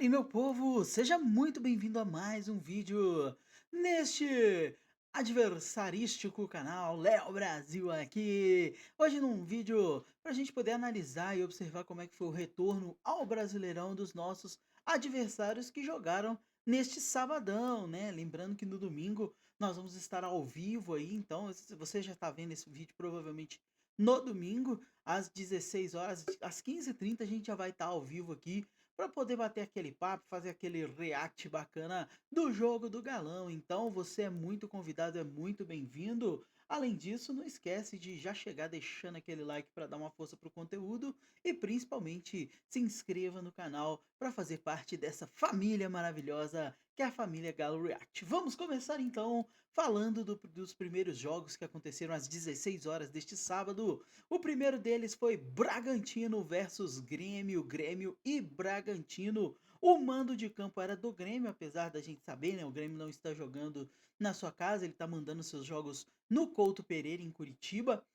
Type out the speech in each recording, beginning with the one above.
Fale, meu povo! Seja muito bem-vindo a mais um vídeo neste adversarístico canal Léo Brasil aqui. Hoje num vídeo para a gente poder analisar e observar como é que foi o retorno ao Brasileirão dos nossos adversários que jogaram neste sabadão, né? Lembrando que no domingo nós vamos estar ao vivo aí, então se você já está vendo esse vídeo provavelmente no domingo, às 16 horas, às 15h30 a gente já vai estar ao vivo aqui para poder bater aquele papo, fazer aquele react bacana do jogo do galão. Então você é muito convidado, é muito bem-vindo. Além disso, não esquece de já chegar deixando aquele like para dar uma força pro conteúdo e principalmente se inscreva no canal para fazer parte dessa família maravilhosa que é a família Galo React. Vamos começar então falando dos primeiros jogos que aconteceram às 16 horas deste sábado. O primeiro deles foi Bragantino versus Grêmio, Grêmio e Bragantino. O mando de campo era do Grêmio, apesar da gente saber, né? O Grêmio não está jogando na sua casa, ele está mandando seus jogos no Couto Pereira, em Curitiba.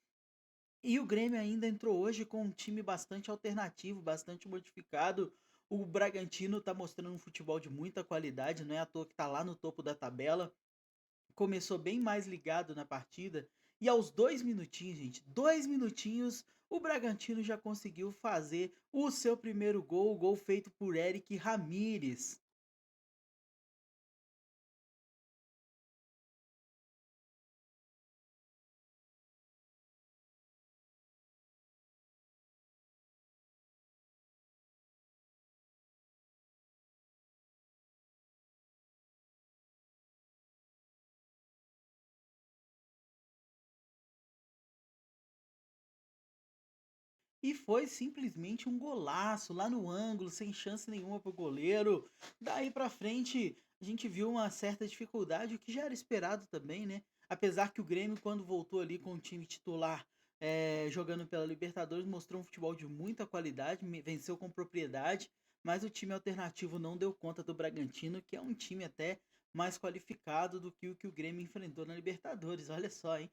E o Grêmio ainda entrou hoje com um time bastante alternativo, bastante modificado. O Bragantino está mostrando um futebol de muita qualidade, não é à toa que está lá no topo da tabela. Começou bem mais ligado na partida. E aos 2 minutinhos, gente, 2 minutinhos, o Bragantino já conseguiu fazer o seu primeiro gol, o gol feito por Eric Ramírez. E foi simplesmente um golaço lá no ângulo, sem chance nenhuma pro goleiro. Daí pra frente, a gente viu uma certa dificuldade, o que já era esperado também, né? Apesar que o Grêmio, quando voltou ali com o time titular, jogando pela Libertadores, mostrou um futebol de muita qualidade, venceu com propriedade, mas o time alternativo não deu conta do Bragantino, que é um time até mais qualificado do que o Grêmio enfrentou na Libertadores. Olha só, hein?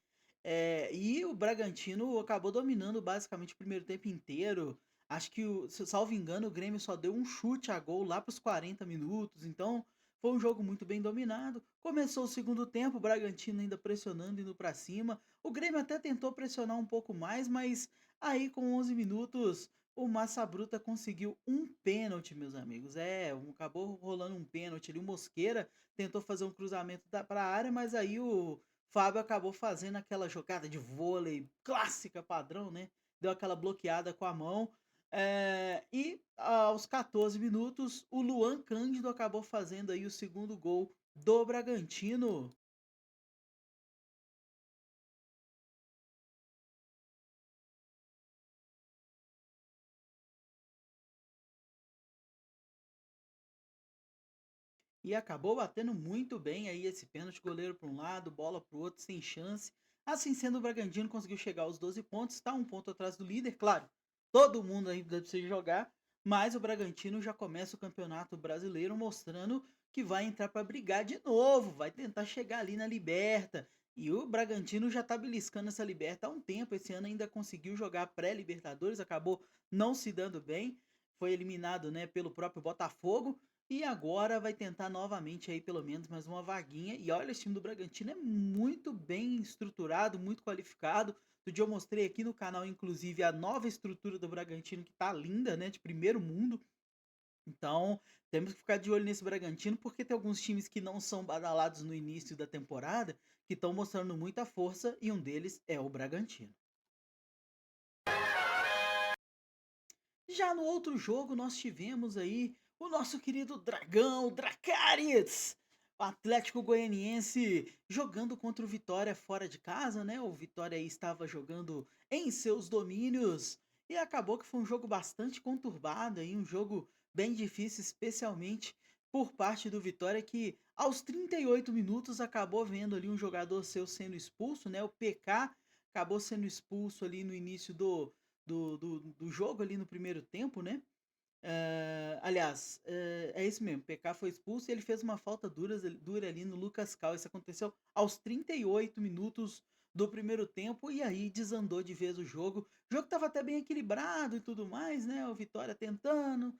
E o Bragantino acabou dominando basicamente o primeiro tempo inteiro. Acho que, salvo engano, o Grêmio só deu um chute a gol lá para os 40 minutos. Então, foi um jogo muito bem dominado. Começou o segundo tempo, o Bragantino ainda pressionando, indo para cima. O Grêmio até tentou pressionar um pouco mais, mas aí com 11 minutos, o Massa Bruta conseguiu um pênalti, meus amigos. Acabou rolando um pênalti ali. O Mosqueira tentou fazer um cruzamento para a área, mas aí o Fábio acabou fazendo aquela jogada de vôlei clássica, padrão, né? Deu aquela bloqueada com a mão. E aos 14 minutos, o Luan Cândido acabou fazendo aí o segundo gol do Bragantino. E acabou batendo muito bem aí esse pênalti, goleiro para um lado, bola para o outro, sem chance. Assim sendo, o Bragantino conseguiu chegar aos 12 pontos, está um ponto atrás do líder, claro. Todo mundo ainda precisa jogar, mas o Bragantino já começa o Campeonato Brasileiro mostrando que vai entrar para brigar de novo, vai tentar chegar ali na Liberta. E o Bragantino já está beliscando essa Liberta há um tempo. Esse ano ainda conseguiu jogar pré-Libertadores, acabou não se dando bem, foi eliminado, né, pelo próprio Botafogo. E agora vai tentar novamente aí pelo menos mais uma vaguinha. E olha, esse time do Bragantino é muito bem estruturado, muito qualificado. Do dia eu mostrei aqui no canal, inclusive, a nova estrutura do Bragantino, que tá linda, né? De primeiro mundo. Então, temos que ficar de olho nesse Bragantino, porque tem alguns times que não são badalados no início da temporada, que estão mostrando muita força, e um deles é o Bragantino. Já no outro jogo, nós tivemos aí o nosso querido Dragão, Dracarys, o Atlético Goianiense jogando contra o Vitória fora de casa, né? O Vitória aí estava jogando em seus domínios e acabou que foi um jogo bastante conturbado aí, um jogo bem difícil, especialmente por parte do Vitória, que aos 38 minutos acabou vendo ali um jogador seu sendo expulso, né? O PK acabou sendo expulso ali no início do jogo ali no primeiro tempo, né? Aliás, é isso mesmo. PK foi expulso e ele fez uma falta dura ali no Lucas Cal. Isso aconteceu aos 38 minutos do primeiro tempo e aí desandou de vez o jogo. O jogo estava até bem equilibrado e tudo mais, né? O Vitória tentando.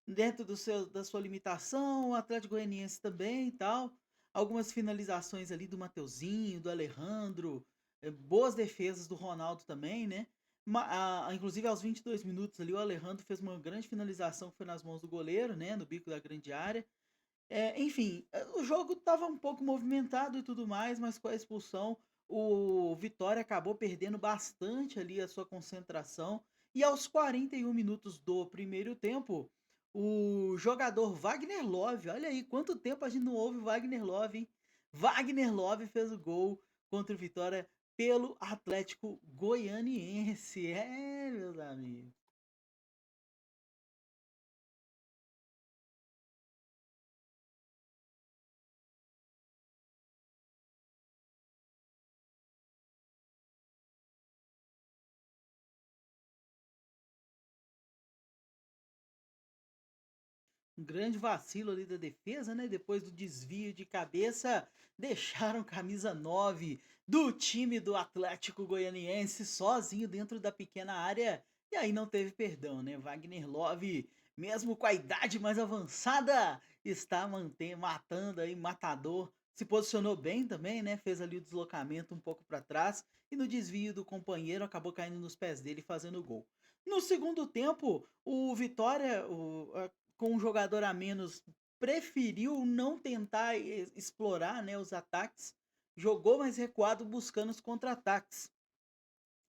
dentro da sua limitação, o Atlético Goianiense também e tal. Algumas finalizações ali do Mateuzinho, do Alejandro, boas defesas do Ronaldo também, né? Inclusive aos 22 minutos ali, o Alejandro fez uma grande finalização que foi nas mãos do goleiro, né? No bico da grande área. Enfim, o jogo estava um pouco movimentado e tudo mais, mas com a expulsão, o Vitória acabou perdendo bastante ali a sua concentração. E aos 41 minutos do primeiro tempo, o jogador Wagner Love, olha aí, quanto tempo a gente não ouve Wagner Love, hein? Wagner Love fez o gol contra o Vitória pelo Atlético Goianiense. É, meus amigos. Um grande vacilo ali da defesa, né? Depois do desvio de cabeça, deixaram camisa 9 do time do Atlético Goianiense sozinho dentro da pequena área. E aí não teve perdão, né? Wagner Love, mesmo com a idade mais avançada, está matando aí, matador. Se posicionou bem também, né? Fez ali o deslocamento um pouco para trás e no desvio do companheiro acabou caindo nos pés dele e fazendo o gol. No segundo tempo, o Vitória, com um jogador a menos, preferiu não tentar explorar, né, os ataques, jogou mais recuado buscando os contra-ataques.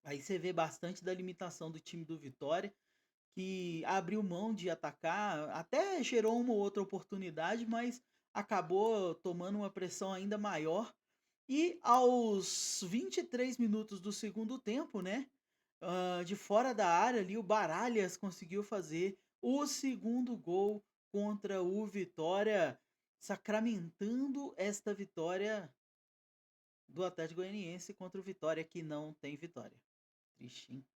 Aí você vê bastante da limitação do time do Vitória, que abriu mão de atacar, até gerou uma ou outra oportunidade, mas acabou tomando uma pressão ainda maior. E aos 23 minutos do segundo tempo, né, de fora da área ali, o Baralhas conseguiu fazer o segundo gol contra o Vitória, sacramentando esta vitória do Atlético Goianiense contra o Vitória, que não tem vitória. Triste, hein?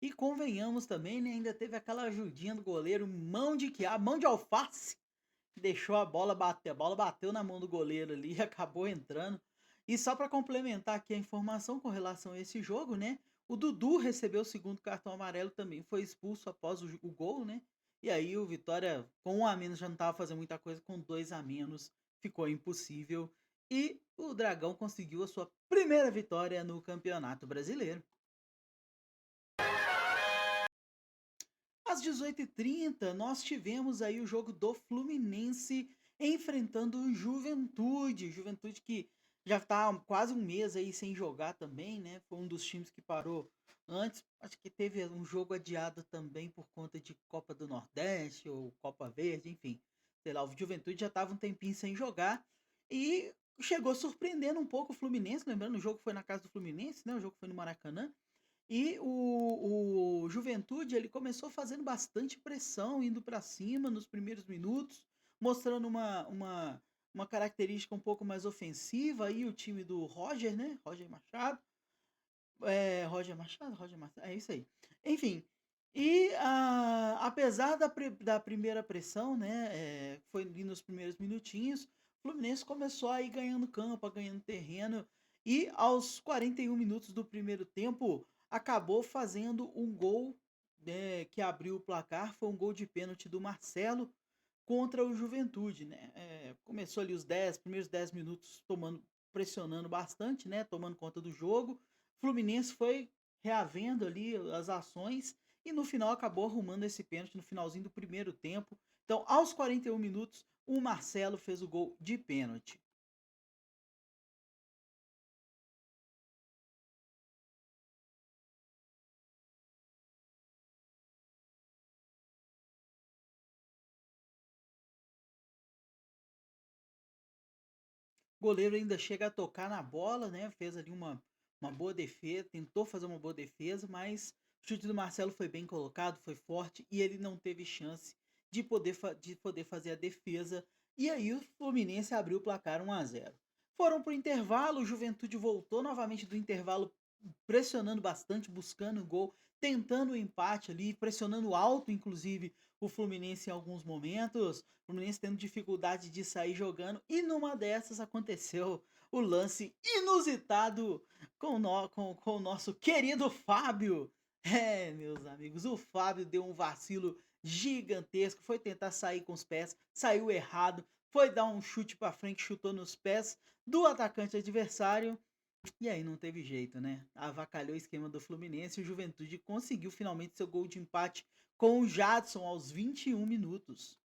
E convenhamos também, né, ainda teve aquela ajudinha do goleiro, mão de alface, deixou a bola bateu na mão do goleiro ali e acabou entrando. E só para complementar aqui a informação com relação a esse jogo, né? O Dudu recebeu o segundo cartão amarelo também, foi expulso após o gol, né? E aí o Vitória, com um a menos, já não estava fazendo muita coisa, com dois a menos ficou impossível. E o Dragão conseguiu a sua primeira vitória no Campeonato Brasileiro. Às 18h30, nós tivemos aí o jogo do Fluminense enfrentando o Juventude. Juventude que já está quase um mês aí sem jogar também, né? Foi um dos times que parou antes. Acho que teve um jogo adiado também por conta de Copa do Nordeste ou Copa Verde, enfim. Sei lá, o Juventude já estava um tempinho sem jogar e chegou surpreendendo um pouco o Fluminense. Lembrando, o jogo foi na casa do Fluminense, né? O jogo foi no Maracanã. E o Juventude, ele começou fazendo bastante pressão, indo para cima nos primeiros minutos, mostrando uma característica um pouco mais ofensiva. Aí o time do Roger, né? Roger Machado. Roger Machado? Roger Machado, é isso aí. Enfim, e apesar da primeira pressão, né? Foi ali nos primeiros minutinhos, o Fluminense começou a ir ganhando campo, ganhando terreno, e aos 41 minutos do primeiro tempo, acabou fazendo um gol, né, que abriu o placar. Foi um gol de pênalti do Marcelo contra o Juventude, né? Começou ali os primeiros 10 minutos pressionando bastante, né? Tomando conta do jogo. O Fluminense foi reavendo ali as ações e no final acabou arrumando esse pênalti no finalzinho do primeiro tempo. Então, aos 41 minutos, o Marcelo fez o gol de pênalti. O goleiro ainda chega a tocar na bola, né? Fez ali uma boa defesa, tentou fazer uma boa defesa, mas o chute do Marcelo foi bem colocado, foi forte e ele não teve chance de poder fazer a defesa, e aí o Fluminense abriu o placar 1-0. Foram para o intervalo, o Juventude voltou novamente do intervalo pressionando bastante, buscando o gol, tentando o empate ali, pressionando alto, inclusive, o Fluminense em alguns momentos. O Fluminense tendo dificuldade de sair jogando, e numa dessas aconteceu o lance inusitado com o nosso querido Fábio. É, meus amigos, o Fábio deu um vacilo gigantesco, foi tentar sair com os pés, saiu errado, foi dar um chute para frente, chutou nos pés do atacante adversário, e aí não teve jeito, né? Avacalhou o esquema do Fluminense e o Juventude conseguiu finalmente seu gol de empate com o Jadson aos 21 minutos.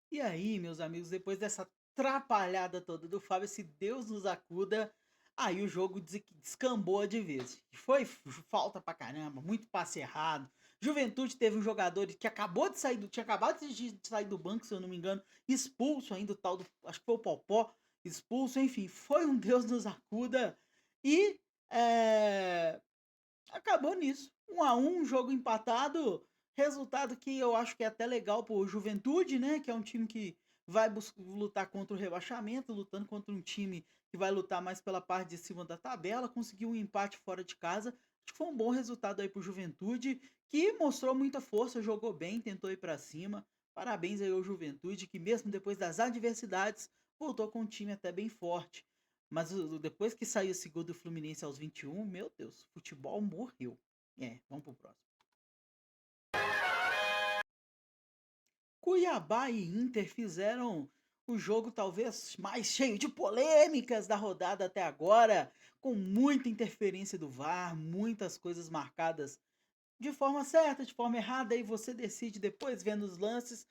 E aí, meus amigos, depois dessa atrapalhada toda do Fábio, se Deus nos acuda, aí o jogo descambou de vez. Foi falta pra caramba, muito passe errado. Juventude teve um jogador que acabou de sair tinha acabado de sair do banco, se eu não me engano, expulso ainda o tal do, acho que foi o Popó, expulso, enfim, foi um Deus nos acuda. E é, acabou nisso. 1-1, jogo empatado. Resultado que eu acho que é até legal pro Juventude, né? Que é um time que vai lutar contra o rebaixamento, lutando contra um time que vai lutar mais pela parte de cima da tabela. Conseguiu um empate fora de casa. Acho que foi um bom resultado aí pro Juventude, que mostrou muita força, jogou bem, tentou ir para cima. Parabéns aí ao Juventude, que mesmo depois das adversidades, voltou com um time até bem forte. Mas depois que saiu esse gol do Fluminense aos 21, meu Deus, futebol morreu. É, vamos pro próximo. Cuiabá e Inter fizeram o jogo talvez mais cheio de polêmicas da rodada até agora, com muita interferência do VAR, muitas coisas marcadas de forma certa, de forma errada, aí você decide depois vendo os lances.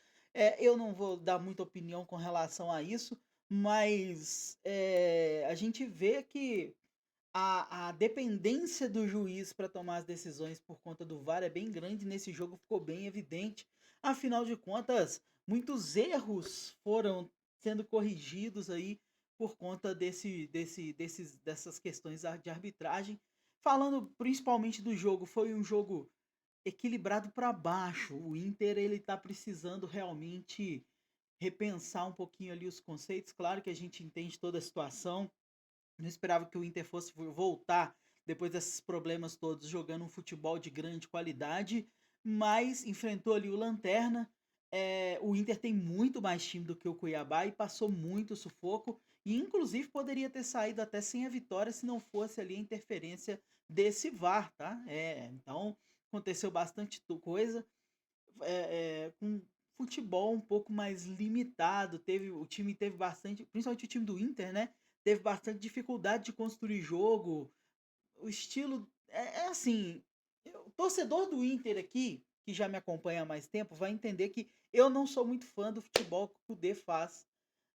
Eu não vou dar muita opinião com relação a isso, mas a gente vê que a dependência do juiz para tomar as decisões por conta do VAR é bem grande. Nesse jogo ficou bem evidente. Afinal de contas, muitos erros foram sendo corrigidos aí por conta dessas questões de arbitragem. Falando principalmente do jogo, foi um jogo equilibrado para baixo. O Inter ele tá precisando realmente repensar um pouquinho ali os conceitos. Claro que a gente entende toda a situação, não esperava que o Inter fosse voltar depois desses problemas todos, jogando um futebol de grande qualidade, mas enfrentou ali o Lanterna. O Inter tem muito mais time do que o Cuiabá e passou muito sufoco, e inclusive poderia ter saído até sem a vitória se não fosse ali a interferência desse VAR, tá? Então aconteceu bastante coisa, com futebol um pouco mais limitado. O time teve bastante, principalmente o time do Inter, né? Teve bastante dificuldade de construir jogo. O estilo é assim. O torcedor do Inter aqui, que já me acompanha há mais tempo, vai entender que eu não sou muito fã do futebol que o Kudê faz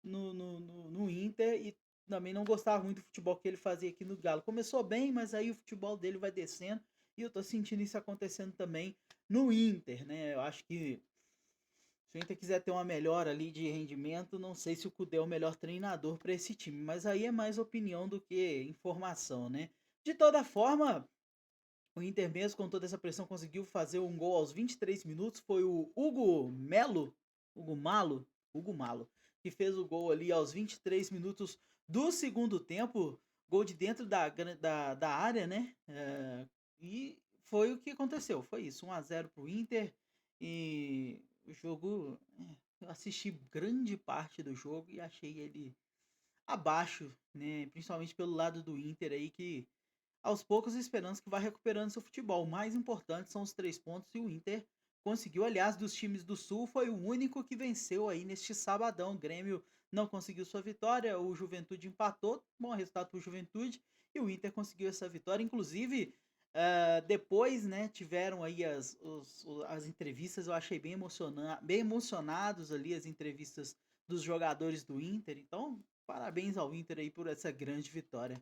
no Inter, e também não gostava muito do futebol que ele fazia aqui no Galo. Começou bem, mas aí o futebol dele vai descendo, e eu tô sentindo isso acontecendo também no Inter, né? Eu acho que se o Inter quiser ter uma melhora ali de rendimento, não sei se o Cudê é o melhor treinador para esse time, mas aí é mais opinião do que informação, né? De toda forma, o Inter mesmo com toda essa pressão conseguiu fazer um gol aos 23 minutos, foi o Hugo Malo, que fez o gol ali aos 23 minutos do segundo tempo, gol de dentro da área, né? E foi o que aconteceu, foi isso, 1-0 pro Inter. E o jogo, eu assisti grande parte do jogo e achei ele abaixo, né? Principalmente pelo lado do Inter aí, que aos poucos esperamos que vá recuperando seu futebol. O mais importante são os 3 pontos, e o Inter conseguiu. Aliás, dos times do Sul, foi o único que venceu aí neste sabadão. O Grêmio não conseguiu sua vitória, o Juventude empatou, bom resultado para o Juventude, e o Inter conseguiu essa vitória. Inclusive, depois, né, tiveram aí as entrevistas, eu achei bem emocionados ali as entrevistas dos jogadores do Inter. Então, Parabéns ao Inter aí por essa grande vitória.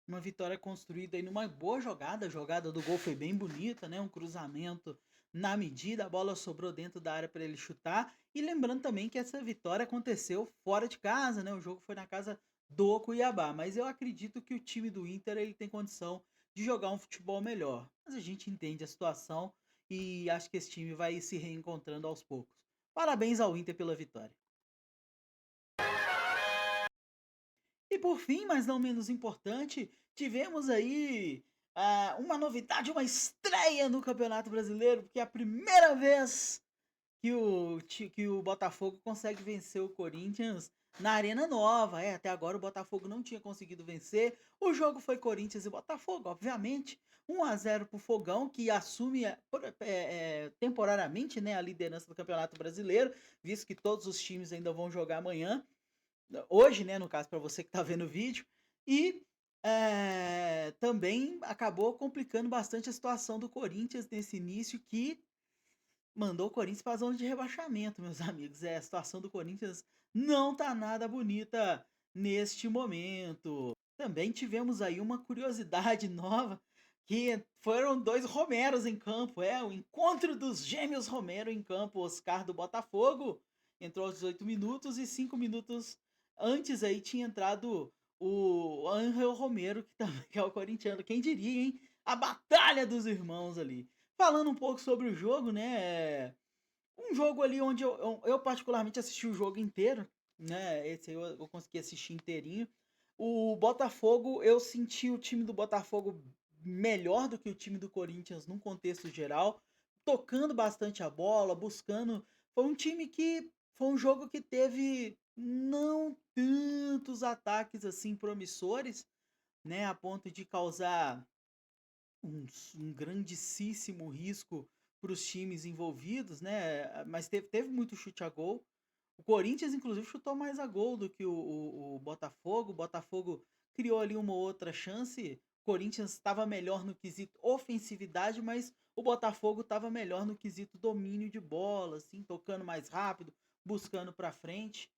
Uma vitória construída aí numa boa jogada, a jogada do gol foi bem bonita, né, um cruzamento na medida, a bola sobrou dentro da área para ele chutar, e lembrando também que essa vitória aconteceu fora de casa, né, o jogo foi na casa do Cuiabá, mas eu acredito que o time do Inter ele tem condição de jogar um futebol melhor, mas a gente entende a situação e acho que esse time vai se reencontrando aos poucos. Parabéns ao Inter pela vitória. E por fim, mas não menos importante, tivemos aí uma novidade, uma estreia no Campeonato Brasileiro, porque é a primeira vez que o Botafogo consegue vencer o Corinthians na Arena Nova. É, até agora o Botafogo não tinha conseguido vencer. O jogo foi Corinthians e Botafogo, obviamente. 1-0 para o Fogão, que assume temporariamente, né, a liderança do Campeonato Brasileiro, visto que todos os times ainda vão jogar amanhã hoje, né, no caso, para você que está vendo o vídeo, e também acabou complicando bastante a situação do Corinthians nesse início, que mandou o Corinthians para a zona de rebaixamento, meus amigos. A situação do Corinthians não tá nada bonita neste momento. Também tivemos aí uma curiosidade nova, que foram dois Romeros em campo, o encontro dos gêmeos Romero em campo. Oscar do Botafogo entrou aos 18 minutos e 5 minutos antes aí tinha entrado o Ángel Romero, que também é o corintiano. Quem diria, hein? A batalha dos irmãos ali. Falando um pouco sobre o jogo, né? Um jogo ali onde eu particularmente assisti o jogo inteiro, né? Esse aí eu consegui assistir inteirinho. O Botafogo, eu senti o time do Botafogo melhor do que o time do Corinthians num contexto geral, tocando bastante a bola, buscando. Foi um time que. Foi um jogo que teve não tantos ataques assim promissores, né? A ponto de causar um grandíssimo risco para os times envolvidos, né? Mas teve muito chute a gol. O Corinthians, inclusive, chutou mais a gol do que o Botafogo. O Botafogo criou ali uma outra chance. O Corinthians estava melhor no quesito ofensividade, mas o Botafogo estava melhor no quesito domínio de bola, assim, tocando mais rápido, buscando para frente.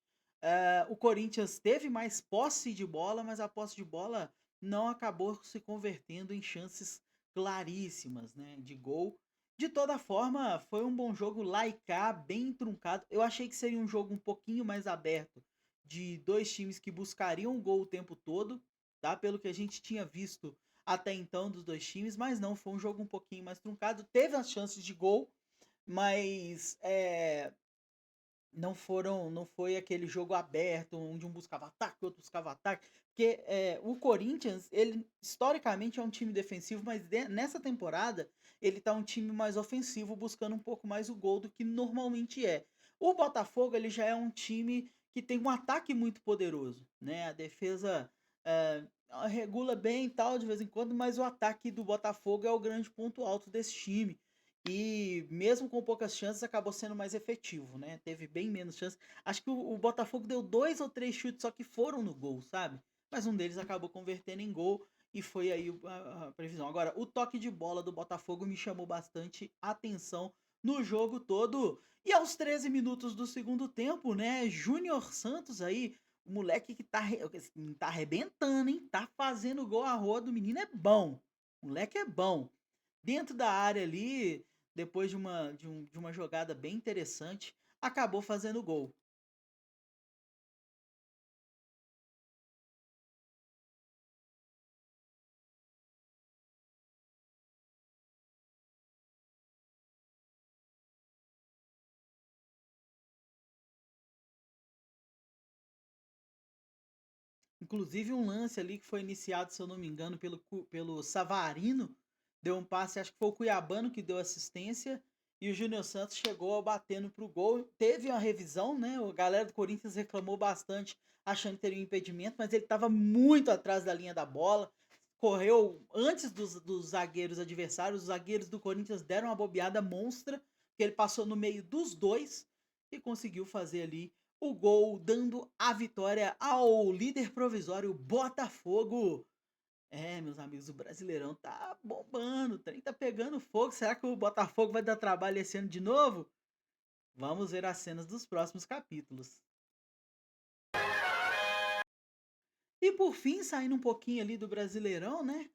O Corinthians teve mais posse de bola, mas a posse de bola não acabou se convertendo em chances claríssimas, né, de gol. De toda forma, foi um bom jogo lá e cá, bem truncado. Eu achei que seria um jogo um pouquinho mais aberto, de dois times que buscariam o gol o tempo todo, tá? Pelo que a gente tinha visto até então dos dois times, mas não, foi um jogo um pouquinho mais truncado. Teve as chances de gol, mas não foi aquele jogo aberto, onde um buscava ataque, o outro buscava ataque, porque o Corinthians, ele historicamente é um time defensivo, mas nessa temporada ele tá um time mais ofensivo, buscando um pouco mais o gol do que normalmente é. O Botafogo, ele já é um time que tem um ataque muito poderoso, né? A defesa é, regula bem e tal de vez em quando, mas o ataque do Botafogo é o grande ponto alto desse time. E mesmo com poucas chances, acabou sendo mais efetivo, né? Teve bem menos chances. Acho que o Botafogo deu dois ou três chutes só que foram no gol, sabe? Mas um deles acabou convertendo em gol e foi aí a previsão. Agora, o toque de bola do Botafogo me chamou bastante atenção no jogo todo. E aos 13 minutos do segundo tempo, né? Júnior Santos aí, o moleque que tá arrebentando, hein? Tá fazendo gol a roda. O menino é bom. O moleque é bom. Dentro da área ali, depois de uma jogada bem interessante, acabou fazendo gol. Inclusive um lance ali que foi iniciado, se eu não me engano, pelo Savarino, deu um passe, acho que foi o Cuiabano que deu assistência, e o Júnior Santos chegou batendo pro gol. Teve uma revisão, né? A galera do Corinthians reclamou bastante, achando que teria um impedimento, mas ele estava muito atrás da linha da bola. correu antes dos zagueiros adversários. Os zagueiros do Corinthians deram uma bobeada monstra, que ele passou no meio dos dois e conseguiu fazer ali o gol, dando a vitória ao líder provisório Botafogo. É, meus amigos, o Brasileirão tá bombando, o trem tá pegando fogo. Será que o Botafogo vai dar trabalho esse ano de novo? Vamos ver as cenas dos próximos capítulos. E por fim, saindo um pouquinho ali do Brasileirão, né?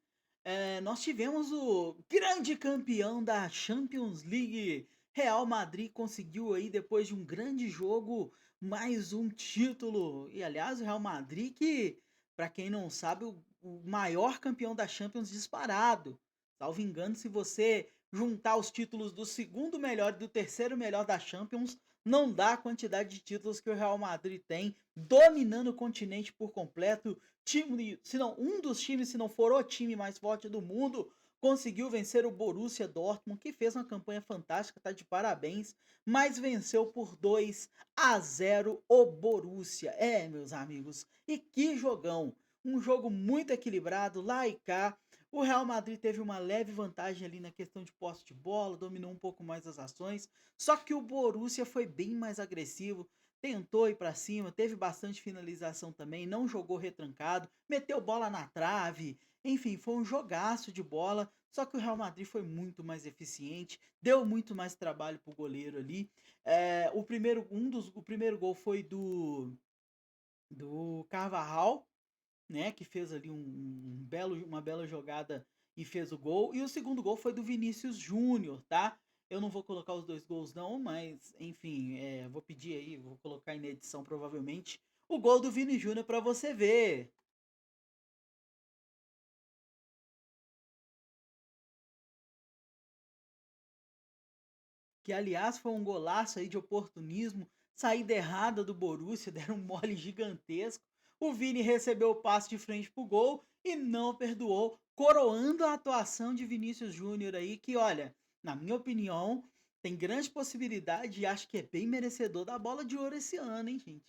Nós tivemos o grande campeão da Champions League. Real Madrid conseguiu aí, depois de um grande jogo, mais um título. E aliás, o Real Madrid, que, para quem não sabe, o maior campeão da Champions disparado. Salvo engano, se você juntar os títulos do segundo melhor e do terceiro melhor da Champions, não dá a quantidade de títulos que o Real Madrid tem, dominando o continente por completo. Time, se não um dos times, se não for o time mais forte do mundo, conseguiu vencer o Borussia Dortmund, que fez uma campanha fantástica, tá de parabéns, mas venceu por 2-0 o Borussia. É, meus amigos, e que jogão! Um jogo muito equilibrado, lá e cá. O Real Madrid teve uma leve vantagem ali na questão de posse de bola, dominou um pouco mais as ações, só que o Borussia foi bem mais agressivo, tentou ir para cima, teve bastante finalização também, não jogou retrancado, meteu bola na trave, enfim, foi um jogaço de bola, só que o Real Madrid foi muito mais eficiente, deu muito mais trabalho pro goleiro ali. O primeiro gol foi do Carvajal, né, que fez ali uma bela jogada e fez o gol. E o segundo gol foi do Vinícius Júnior, tá? Eu não vou colocar os dois gols não, mas enfim, vou pedir aí, vou colocar aí na edição provavelmente o gol do Vini Júnior para você ver. Que aliás foi um golaço aí de oportunismo, saída errada do Borussia, deram um mole gigantesco. O Vini recebeu o passe de frente pro gol e não perdoou, coroando a atuação de Vinícius Júnior aí, que olha, na minha opinião, tem grande possibilidade e acho que é bem merecedor da bola de ouro esse ano, hein, gente?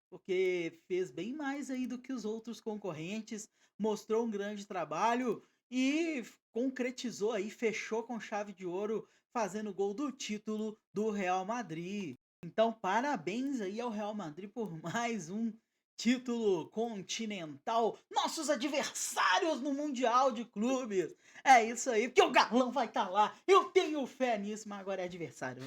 Porque fez bem mais aí do que os outros concorrentes, mostrou um grande trabalho e concretizou aí, fechou com chave de ouro fazendo gol do título do Real Madrid. Então, parabéns aí ao Real Madrid por mais um título continental. Nossos adversários no Mundial de Clubes. É isso aí, porque o Galão vai estar lá. Eu tenho fé nisso, mas agora é adversário.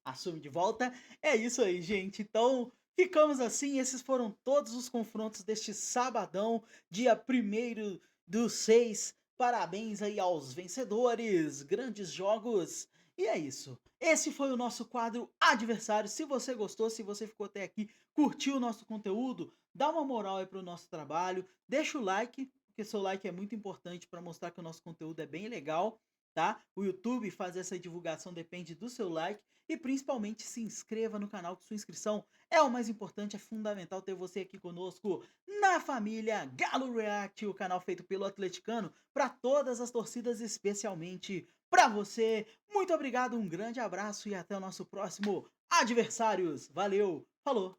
Assume de volta. É isso aí, gente. Então, ficamos assim. Esses foram todos os confrontos deste sabadão, dia 1º do 6. Parabéns aí aos vencedores. Grandes jogos. E é isso. Esse foi o nosso quadro Adversário. Se você gostou, se você ficou até aqui, curtiu o nosso conteúdo, dá uma moral aí pro nosso trabalho. Deixa o like, porque seu like é muito importante para mostrar que o nosso conteúdo é bem legal, tá? O YouTube fazer essa divulgação depende do seu like. E principalmente se inscreva no canal, que sua inscrição é o mais importante, é fundamental ter você aqui conosco na família Galo React, o canal feito pelo atleticano para todas as torcidas, especialmente para você. Muito obrigado, um grande abraço e até o nosso próximo Adversários. Valeu, falou!